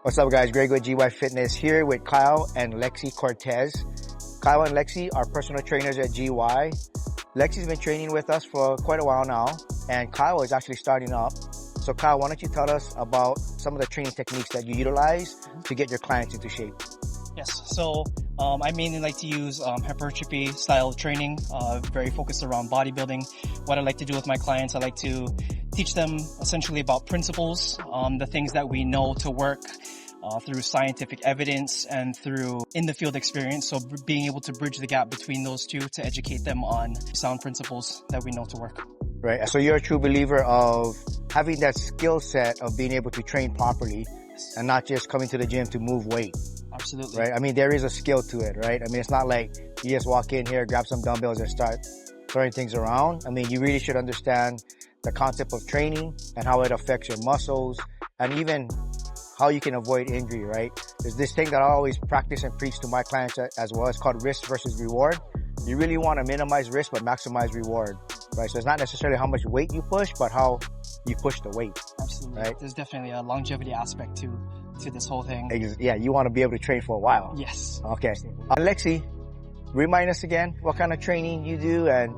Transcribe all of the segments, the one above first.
What's up, guys? Greg with GYFITNESS here with Kyle and Lexi Cortez. Kyle and Lexi are personal trainers at GY. Lexi's been training with us for quite a while now, and Kyle is actually starting up. So Kyle, why don't you tell us about some of the training techniques that you utilize to get your clients into shape? Yes, so I mainly like to use hypertrophy style training, very focused around bodybuilding. What I like to do with my clients, I like to teach them essentially about principles, the things that we know to work through scientific evidence and through in the field experience. So being able to bridge the gap between those two to educate them on sound principles that we know to work. Right. So you're a true believer of having that skill set of being able to train properly and not just coming to the gym to move weight. Absolutely. Right. I mean, there is a skill to it, right? I mean, it's not like you just walk in here, grab some dumbbells and start throwing things around. I mean, you really should understand the concept of training and how it affects your muscles and even how you can avoid injury, right? There's this thing that I always practice and preach to my clients as well. It's called risk versus reward. You really want to minimize risk but maximize reward, right? So it's not necessarily how much weight you push, but how you push the weight. Absolutely. Right? There's definitely a longevity aspect to this whole thing. Yeah, you want to be able to train for a while. Yes. Okay. Lexi, remind us again what kind of training you do and,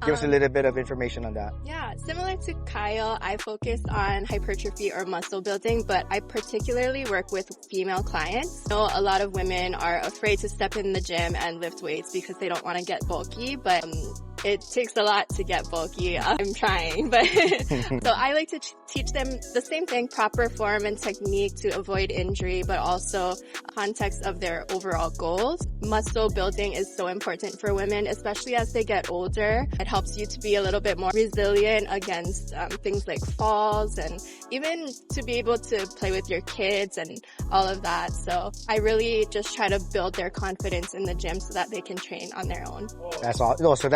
give us a little bit of information on that. Yeah, similar to Kyle, I focus on hypertrophy or muscle building, but I particularly work with female clients. I know a lot of women are afraid to step in the gym and lift weights because they don't want to get bulky, but it takes a lot to get bulky. I'm trying, but so I like to teach them the same thing, proper form and technique to avoid injury, but also context of their overall goals. Muscle building is so important for women, especially as they get older. It helps you to be a little bit more resilient against things like falls and even to be able to play with your kids and all of that. So I really just try to build their confidence in the gym so that they can train on their own. That's all. No, so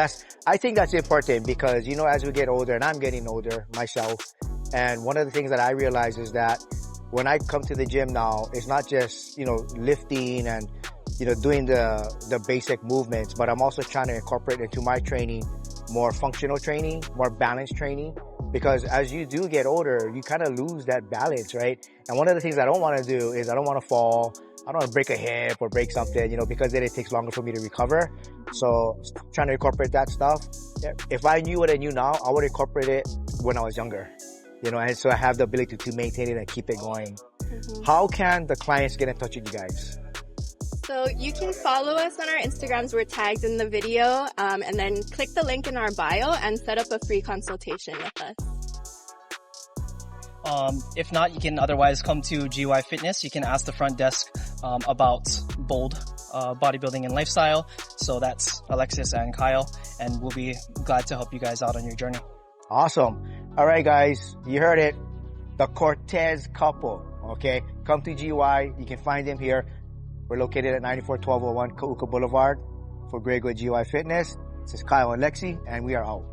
I think that's important because, as we get older, and I'm getting older myself, and one of the things that I realize is that when I come to the gym now, it's not just, lifting and, doing the basic movements, but I'm also trying to incorporate into my training more functional training, more balanced training, because as you do get older, you kind of lose that balance, right? And one of the things I don't want to do is I don't want to fall. I don't want to break a hip or break something, because then it takes longer for me to recover. So trying to incorporate that stuff. If I knew what I knew now, I would incorporate it when I was younger, and so I have the ability to maintain it and keep it going. Mm-hmm. How can the clients get in touch with you guys? So you can follow us on our Instagrams. We're tagged in the video, and then click the link in our bio and set up a free consultation with us. If not, you can otherwise come to GY Fitness. You can ask the front desk about bold bodybuilding and lifestyle. So that's Alexis and Kyle, and we'll be glad to help you guys out on your journey. Awesome. All right, guys, you heard it. The Cortez couple, okay? Come to GY. You can find them here. We're located at 941201 Kauka Boulevard. For Greg with GY Fitness, this is Kyle and Lexi, and we are out.